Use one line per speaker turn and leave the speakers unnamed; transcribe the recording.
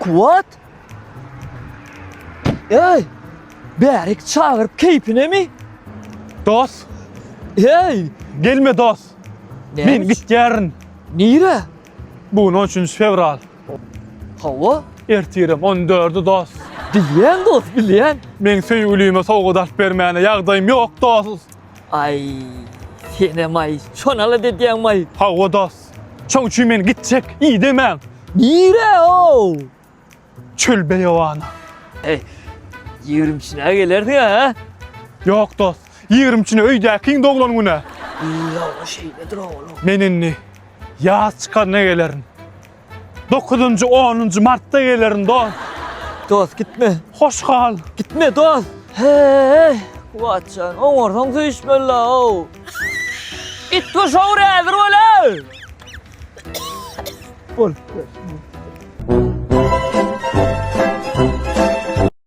Kuwwat? Ey! Bärik çağırıp keypine mi?
Dost,
Ey!
gelme dost. Men
Nämiş?
gitjärin.
Nire?
Bugün 13 fevral.
Hawa?
Ertirem 14 dost.
Bilýän dost, bilýän.
Men söýgülüme sowgat alyp bermäne ýagdaýym ýok dost.
Ay, sene may, şonala dediýän may.
Hawa dost. Çoň üçin men gitjek, iyi demäň.
Nire o?
Çöl beýawana.
Ey, 20'sine gelerdi ha?
Ýok dost. 20-çine öýdäkiň doglan güne.
Ya o şey nedir oğlum?
Menenni ýaz çykarna gelerin. 9-njy 10-njy martda gelerin dost.
Dost gitme,
Hoş kal.
gitme dost. Hey, Kuwwatcan, oňardan söýüşmeli o. Git to şawra, dur ola. Bol.